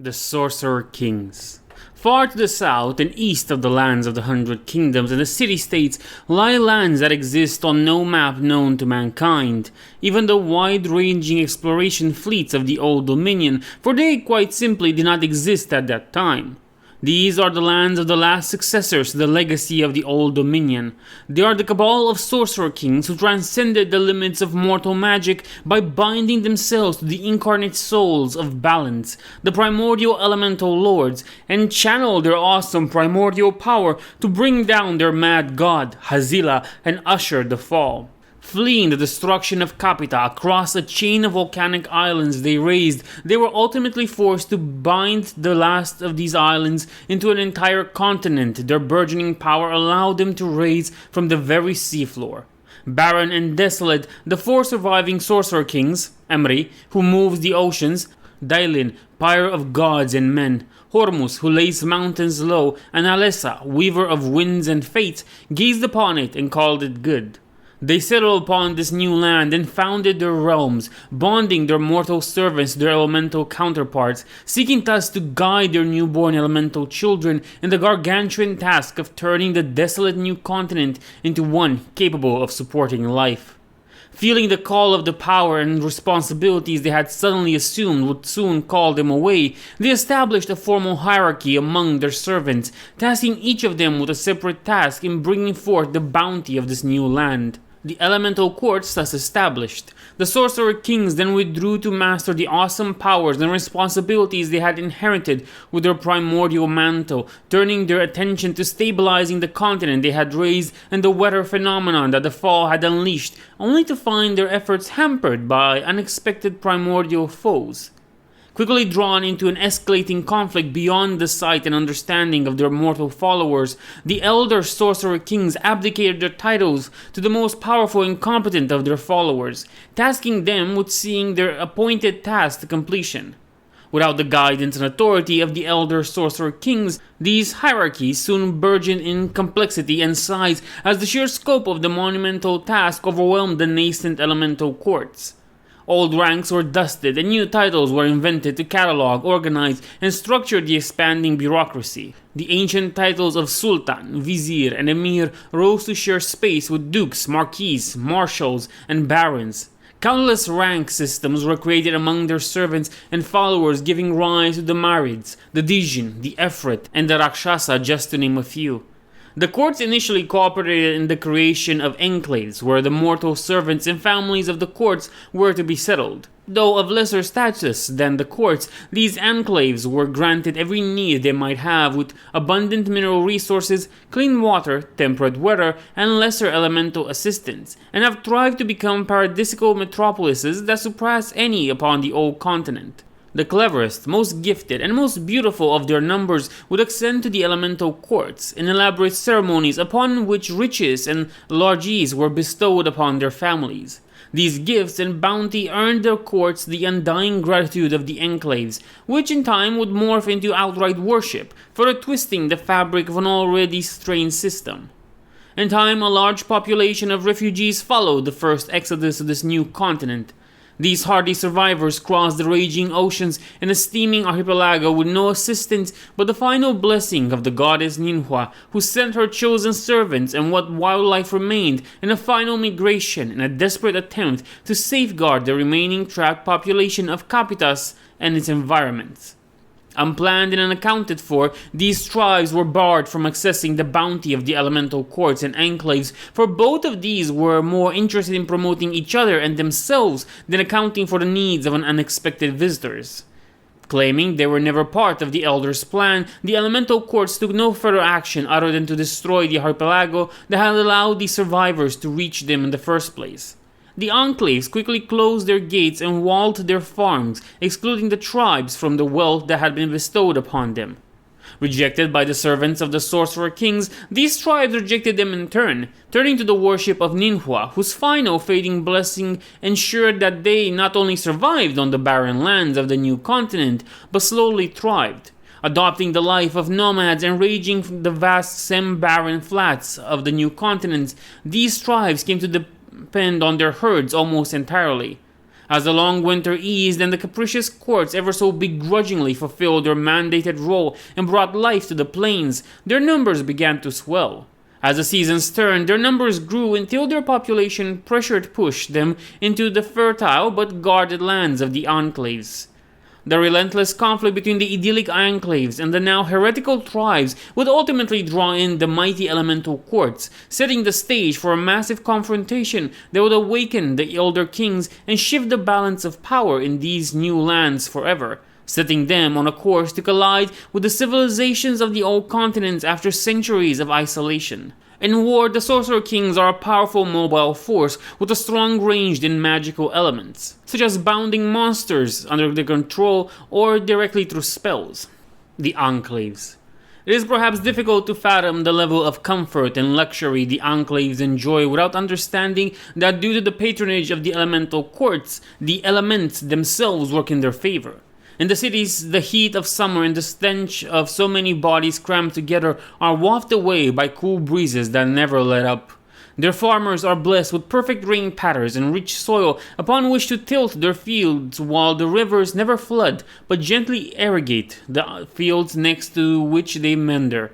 The Sorcerer Kings. Far to the south and east of the lands of the 100 Kingdoms and the city-states lie lands that exist on no map known to mankind, even the wide-ranging exploration fleets of the Old Dominion, for they quite simply did not exist at that time. These are the lands of the last successors to the legacy of the Old Dominion. They are the cabal of sorcerer kings who transcended the limits of mortal magic by binding themselves to the incarnate souls of balance, the primordial elemental lords, and channel their awesome primordial power to bring down their mad god, Hazila, and usher the fall. Fleeing the destruction of Capita across a chain of volcanic islands they raised, they were ultimately forced to bind the last of these islands into an entire continent their burgeoning power allowed them to raise from the very seafloor. Barren and desolate, the four surviving sorcerer kings, Emry, who moves the oceans, Dailin, pyre of gods and men, Hormus, who lays mountains low, and Alessa, weaver of winds and fate, gazed upon it and called it good. They settled upon this new land and founded their realms, bonding their mortal servants to their elemental counterparts, seeking thus to guide their newborn elemental children in the gargantuan task of turning the desolate new continent into one capable of supporting life. Feeling the call of the power and responsibilities they had suddenly assumed would soon call them away, they established a formal hierarchy among their servants, tasking each of them with a separate task in bringing forth the bounty of this new land. The elemental courts thus established, the sorcerer kings then withdrew to master the awesome powers and responsibilities they had inherited with their primordial mantle, turning their attention to stabilizing the continent they had raised and the weather phenomenon that the fall had unleashed, only to find their efforts hampered by unexpected primordial foes. Quickly drawn into an escalating conflict beyond the sight and understanding of their mortal followers, the elder sorcerer kings abdicated their titles to the most powerful and competent of their followers, tasking them with seeing their appointed task to completion. Without the guidance and authority of the elder sorcerer kings, these hierarchies soon burgeoned in complexity and size as the sheer scope of the monumental task overwhelmed the nascent elemental courts. Old ranks were dusted and new titles were invented to catalog, organize, and structure the expanding bureaucracy. The ancient titles of Sultan, Vizier, and Emir rose to share space with dukes, marquis, marshals, and barons. Countless rank systems were created among their servants and followers, giving rise to the Marids, the Dijin, the Efret, and the Rakshasa, just to name a few. The courts initially cooperated in the creation of enclaves where the mortal servants and families of the courts were to be settled. Though of lesser status than the courts, these enclaves were granted every need they might have with abundant mineral resources, clean water, temperate weather, and lesser elemental assistance, and have thrived to become paradisical metropolises that surpass any upon the old continent. The cleverest, most gifted, and most beautiful of their numbers would ascend to the elemental courts in elaborate ceremonies upon which riches and largesse were bestowed upon their families. These gifts and bounty earned their courts the undying gratitude of the enclaves, which in time would morph into outright worship, further twisting the fabric of an already strained system. In time, a large population of refugees followed the first exodus of this new continent. These hardy survivors crossed the raging oceans in a steaming archipelago with no assistance but the final blessing of the goddess Ninhua, who sent her chosen servants and what wildlife remained in a final migration in a desperate attempt to safeguard the remaining trapped population of Capitas and its environments. Unplanned and unaccounted for, these tribes were barred from accessing the bounty of the elemental courts and enclaves, for both of these were more interested in promoting each other and themselves than accounting for the needs of unexpected visitors. Claiming they were never part of the Elder's plan, the elemental courts took no further action other than to destroy the archipelago that had allowed the survivors to reach them in the first place. The enclaves quickly closed their gates and walled their farms, excluding the tribes from the wealth that had been bestowed upon them. Rejected by the servants of the sorcerer kings, these tribes rejected them in turn, turning to the worship of Ninhua, whose final fading blessing ensured that they not only survived on the barren lands of the new continent, but slowly thrived. Adopting the life of nomads and ranging from the vast semi-barren flats of the new continent, these tribes came to depend on their herds almost entirely. As the long winter eased and the capricious courts ever so begrudgingly fulfilled their mandated role and brought life to the plains, their numbers began to swell. As the seasons turned, their numbers grew until their population pressure pushed them into the fertile but guarded lands of the enclaves. The relentless conflict between the idyllic enclaves and the now heretical tribes would ultimately draw in the mighty elemental courts, setting the stage for a massive confrontation that would awaken the elder kings and shift the balance of power in these new lands forever, setting them on a course to collide with the civilizations of the old continents after centuries of isolation. In war, the Sorcerer Kings are a powerful mobile force with a strong ranged and magical elements, such as bounding monsters under their control or directly through spells. The Enclaves. It is perhaps difficult to fathom the level of comfort and luxury the Enclaves enjoy without understanding that due to the patronage of the elemental courts, the elements themselves work in their favor. In the cities, the heat of summer and the stench of so many bodies crammed together are wafted away by cool breezes that never let up. Their farmers are blessed with perfect rain patterns and rich soil upon which to tilt their fields, while the rivers never flood but gently irrigate the fields next to which they meander.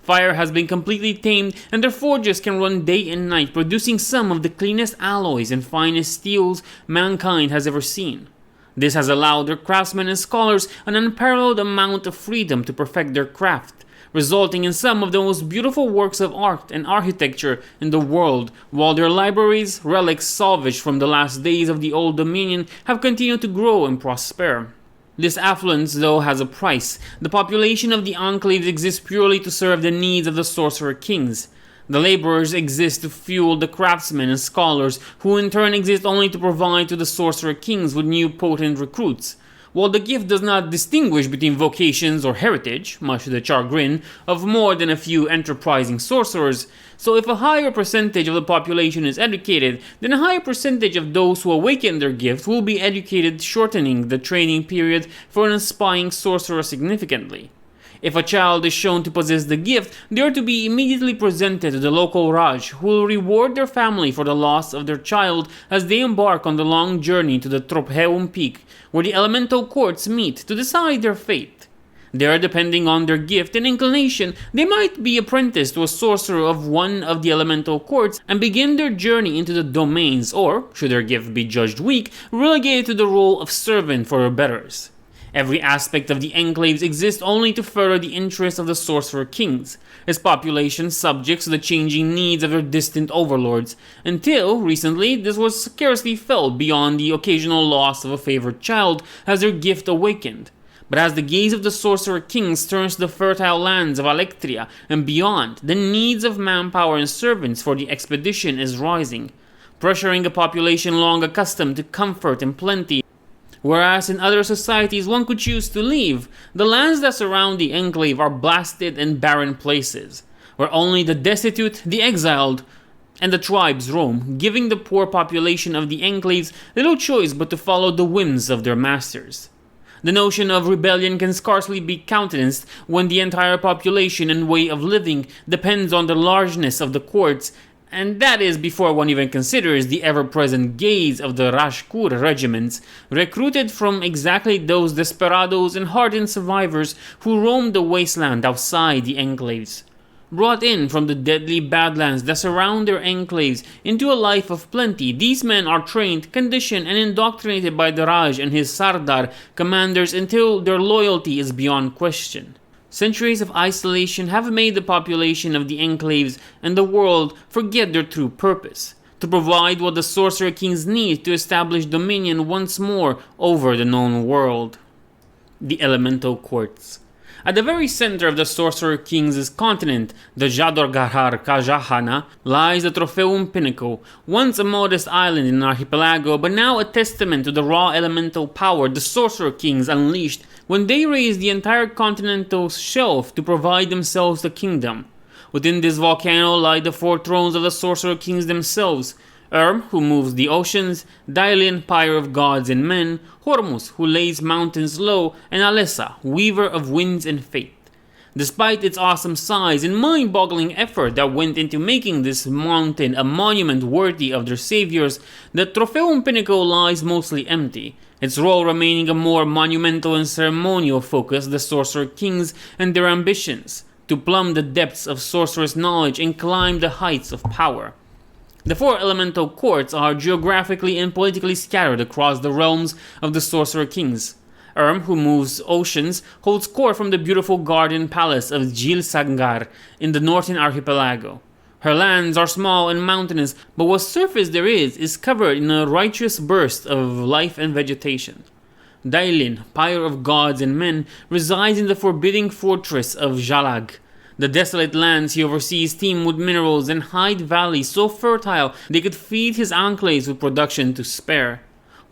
Fire has been completely tamed, and their forges can run day and night, producing some of the cleanest alloys and finest steels mankind has ever seen. This has allowed their craftsmen and scholars an unparalleled amount of freedom to perfect their craft, resulting in some of the most beautiful works of art and architecture in the world, while their libraries, relics salvaged from the last days of the Old Dominion, have continued to grow and prosper. This affluence, though, has a price. The population of the enclaves exists purely to serve the needs of the Sorcerer Kings. The laborers exist to fuel the craftsmen and scholars, who in turn exist only to provide to the Sorcerer Kings with new potent recruits. While the gift does not distinguish between vocations or heritage, much to the chagrin of more than a few enterprising sorcerers, so if a higher percentage of the population is educated, then a higher percentage of those who awaken their gift will be educated, shortening the training period for an aspiring sorcerer significantly. If a child is shown to possess the gift, they are to be immediately presented to the local Raj, who will reward their family for the loss of their child as they embark on the long journey to the Tropheum Peak, where the elemental courts meet to decide their fate. There, depending on their gift and inclination, they might be apprenticed to a sorcerer of one of the elemental courts and begin their journey into the domains, or, should their gift be judged weak, relegated to the role of servant for their betters. Every aspect of the enclaves exists only to further the interests of the Sorcerer Kings, its population subject to the changing needs of their distant overlords. Until recently, this was scarcely felt beyond the occasional loss of a favored child as their gift awakened. But as the gaze of the Sorcerer Kings turns to the fertile lands of Alectria and beyond, the needs of manpower and servants for the expedition is rising, pressuring a population long accustomed to comfort and plenty. Whereas in other societies one could choose to leave, the lands that surround the enclave are blasted and barren places, where only the destitute, the exiled, and the tribes roam, giving the poor population of the enclaves little choice but to follow the whims of their masters. The notion of rebellion can scarcely be countenanced when the entire population and way of living depends on the largeness of the courts, and that is before one even considers the ever-present gaze of the Rajkur regiments, recruited from exactly those desperados and hardened survivors who roamed the wasteland outside the enclaves. Brought in from the deadly badlands that surround their enclaves into a life of plenty, these men are trained, conditioned, and indoctrinated by the Raj and his Sardar commanders until their loyalty is beyond question. Centuries of isolation have made the population of the enclaves and the world forget their true purpose, to provide what the Sorcerer Kings need to establish dominion once more over the known world. The Elemental Courts. At the very center of the Sorcerer Kings' continent, the Jadorgahar Kajahana, lies the Tropheum Pinnacle, once a modest island in an archipelago, but now a testament to the raw elemental power the Sorcerer Kings unleashed when they raised the entire continental shelf to provide themselves the kingdom. Within this volcano lie the four thrones of the Sorcerer Kings themselves: who moves the oceans, Dailian, pyre of gods and men, Hormuz, who lays mountains low, and Alessa, weaver of winds and fate. Despite its awesome size and mind-boggling effort that went into making this mountain a monument worthy of their saviors, the Tropheum Pinnacle lies mostly empty, its role remaining a more monumental and ceremonial focus the Sorcerer Kings and their ambitions to plumb the depths of sorcerer's knowledge and climb the heights of power. The 4 elemental courts are geographically and politically scattered across the realms of the Sorcerer Kings. who moves oceans, holds court from the beautiful garden palace of Jil Sangar in the northern archipelago. Her lands are small and mountainous, but what surface there is covered in a righteous burst of life and vegetation. Dailin, pyre of gods and men, resides in the forbidding fortress of Jalag. The desolate lands he oversees teem with minerals and hide valleys so fertile they could feed his enclaves with production to spare.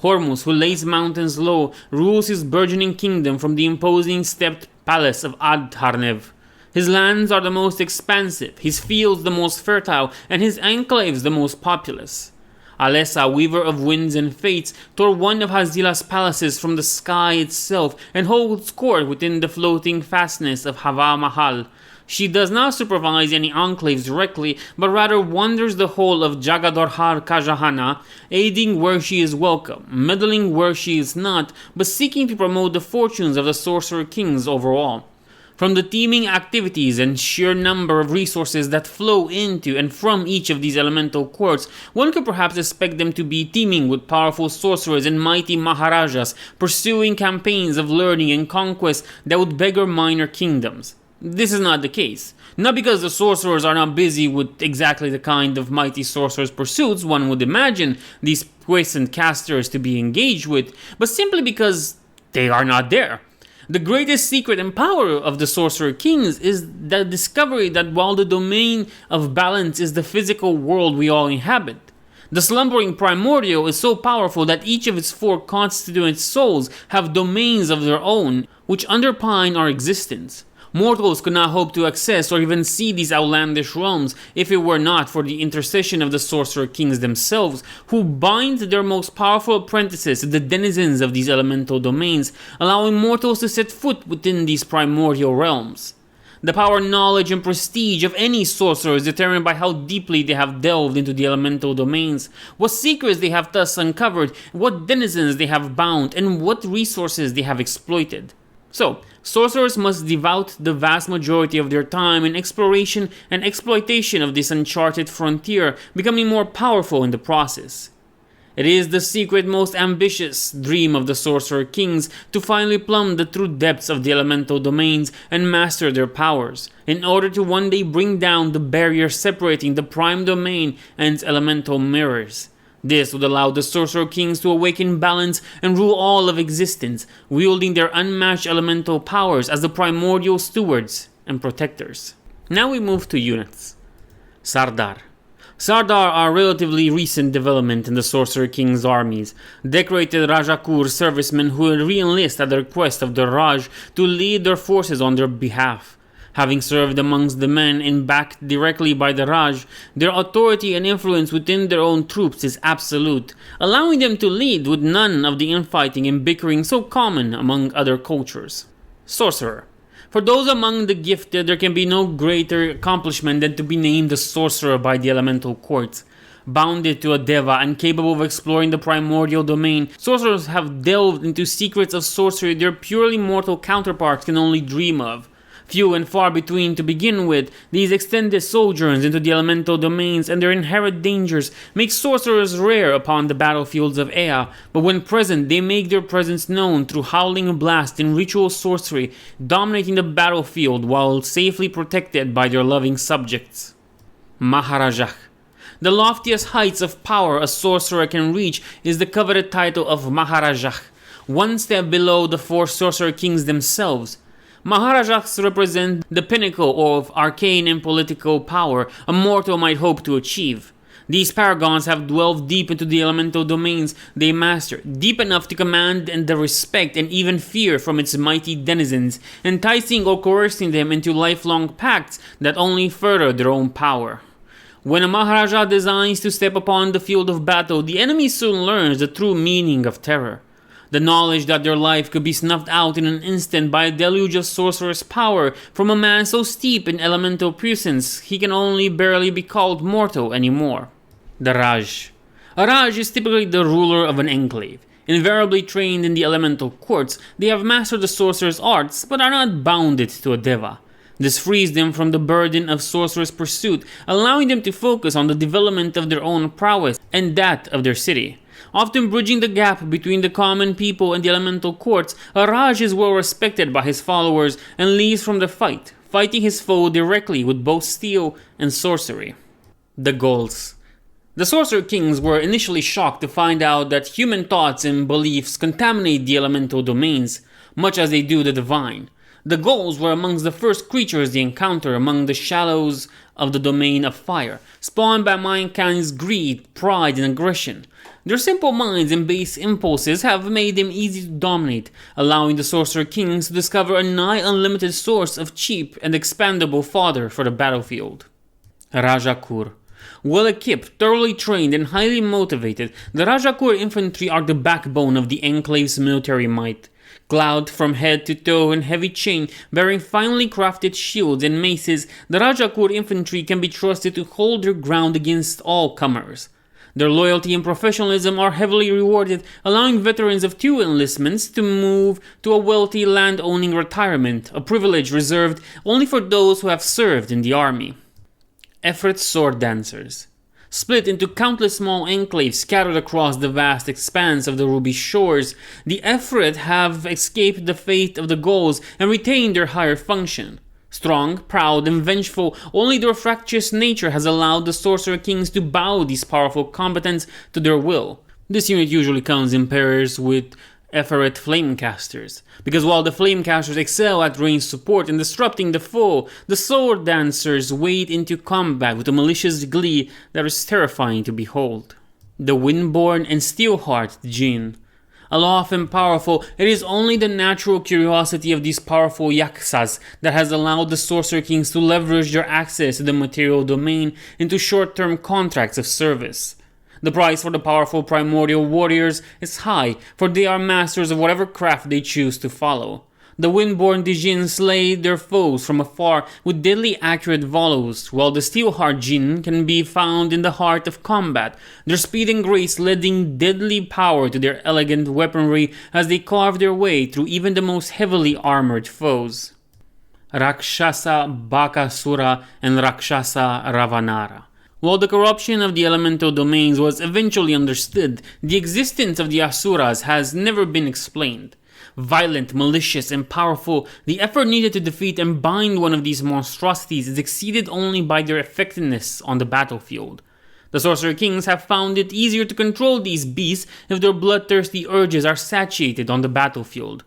Hormuz, who lays mountains low, rules his burgeoning kingdom from the imposing stepped palace of Ad-Harnev. His lands are the most expansive, his fields the most fertile, and his enclaves the most populous. Alessa, weaver of winds and fates, tore one of Hazila's palaces from the sky itself and holds court within the floating fastness of Hava Mahal. She does not supervise any enclaves directly, but rather wanders the whole of Jagadorhar Kajahana, aiding where she is welcome, meddling where she is not, but seeking to promote the fortunes of the Sorcerer Kings overall. From the teeming activities and sheer number of resources that flow into and from each of these elemental courts, one could perhaps expect them to be teeming with powerful sorcerers and mighty maharajas pursuing campaigns of learning and conquest that would beggar minor kingdoms. This is not the case. Not because the sorcerers are not busy with exactly the kind of mighty sorcerers' pursuits one would imagine these puissant casters to be engaged with, but simply because they are not there. The greatest secret and power of the Sorcerer Kings is the discovery that while the domain of balance is the physical world we all inhabit, the slumbering primordial is so powerful that each of its 4 constituent souls have domains of their own which underpin our existence. Mortals could not hope to access or even see these outlandish realms if it were not for the intercession of the Sorcerer Kings themselves, who bind their most powerful apprentices to the denizens of these elemental domains, allowing mortals to set foot within these primordial realms. The power, knowledge, and prestige of any sorcerer is determined by how deeply they have delved into the elemental domains, what secrets they have thus uncovered, what denizens they have bound, and what resources they have exploited. So, sorcerers must devote the vast majority of their time in exploration and exploitation of this uncharted frontier, becoming more powerful in the process. It is the secret, most ambitious dream of the Sorcerer Kings to finally plumb the true depths of the elemental domains and master their powers, in order to one day bring down the barrier separating the prime domain and its elemental mirrors. This would allow the Sorcerer Kings to awaken balance and rule all of existence, wielding their unmatched elemental powers as the primordial stewards and protectors. Now we move to units. Sardar. Sardar are relatively recent development in the Sorcerer King's armies, decorated Rajakur servicemen who re-enlist at the request of the Raj to lead their forces on their behalf. Having served amongst the men and backed directly by the Raj, their authority and influence within their own troops is absolute, allowing them to lead with none of the infighting and bickering so common among other cultures. Sorcerer. For those among the gifted, there can be no greater accomplishment than to be named a sorcerer by the elemental courts. Bounded to a deva and capable of exploring the primordial domain, sorcerers have delved into secrets of sorcery their purely mortal counterparts can only dream of. Few and far between to begin with, these extended sojourns into the elemental domains and their inherent dangers make sorcerers rare upon the battlefields of Ea, but when present they make their presence known through howling blast and ritual sorcery, dominating the battlefield while safely protected by their loving subjects. Maharajah. The loftiest heights of power a sorcerer can reach is the coveted title of Maharajah, one step below the 4 Sorcerer Kings themselves. Maharajas represent the pinnacle of arcane and political power a mortal might hope to achieve. These paragons have dwelled deep into the elemental domains they master, deep enough to command the respect and even fear from its mighty denizens, enticing or coercing them into lifelong pacts that only further their own power. When a Maharaja designs to step upon the field of battle, the enemy soon learns the true meaning of terror. The knowledge that their life could be snuffed out in an instant by a deluge of sorcerer's power from a man so steep in elemental puissance he can only barely be called mortal anymore. The Raj. A Raj is typically the ruler of an enclave. Invariably trained in the elemental courts, they have mastered the sorcerer's arts but are not bounded to a deva. This frees them from the burden of sorcerer's pursuit, allowing them to focus on the development of their own prowess and that of their city. Often bridging the gap between the common people and the elemental courts, a Raj is well respected by his followers and leaves from the fight, fighting his foe directly with both steel and sorcery. The Ghouls. The Sorcerer Kings were initially shocked to find out that human thoughts and beliefs contaminate the elemental domains, much as they do the divine. The Ghouls were amongst the first creatures they encounter among the shallows of the domain of fire, spawned by mankind's greed, pride, and aggression. Their simple minds and base impulses have made them easy to dominate, allowing the Sorcerer Kings to discover a nigh unlimited source of cheap and expandable fodder for the battlefield. Rajakur. Well equipped, thoroughly trained, and highly motivated, the Rajakur infantry are the backbone of the Enclave's military might. Cloud from head to toe in heavy chain, bearing finely crafted shields and maces, the Rajakur infantry can be trusted to hold their ground against all comers. Their loyalty and professionalism are heavily rewarded, allowing veterans of 2 enlistments to move to a wealthy land-owning retirement, a privilege reserved only for those who have served in the army. Efreet Sword Dancers. Split into countless small enclaves scattered across the vast expanse of the Ruby Shores, the Efreet have escaped the fate of the Ghouls and retained their higher function. Strong, proud, and vengeful, only their fractious nature has allowed the Sorcerer Kings to bow these powerful combatants to their will. This unit usually comes in pairs with Efreet Flamecasters, because while the Flamecasters excel at range support and disrupting the foe, the Sword Dancers wade into combat with a malicious glee that is terrifying to behold. The Windborn and Steelheart Jinn. Aloft and powerful, it is only the natural curiosity of these powerful Yaksas that has allowed the Sorcerer Kings to leverage their access to the material domain into short-term contracts of service. The price for the powerful primordial warriors is high, for they are masters of whatever craft they choose to follow. The Windborn Dijin slay their foes from afar with deadly accurate volleys, while the Steelheart Jinn can be found in the heart of combat, their speed and grace lending deadly power to their elegant weaponry as they carve their way through even the most heavily armored foes. Rakshasa Bakasura and Rakshasa Ravanara. While the corruption of the elemental domains was eventually understood, the existence of the Asuras has never been explained. Violent, malicious, and powerful, the effort needed to defeat and bind one of these monstrosities is exceeded only by their effectiveness on the battlefield. The Sorcerer Kings have found it easier to control these beasts if their bloodthirsty urges are satiated on the battlefield.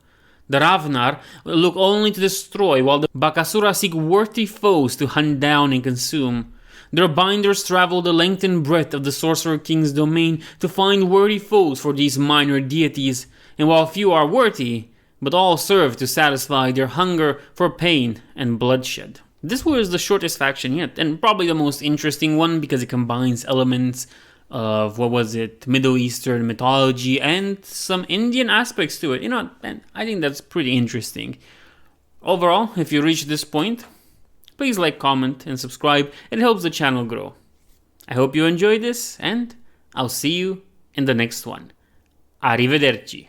The Ravnar look only to destroy, while the Bakasura seek worthy foes to hunt down and consume. Their binders travel the length and breadth of the Sorcerer King's domain to find worthy foes for these minor deities, and while few are worthy, but all serve to satisfy their hunger for pain and bloodshed. This was the shortest faction yet, and probably the most interesting one because it combines elements of, Middle Eastern mythology and some Indian aspects to it. And I think that's pretty interesting. Overall, if you reach this point, please like, comment, and subscribe. It helps the channel grow. I hope you enjoyed this, and I'll see you in the next one. Arrivederci.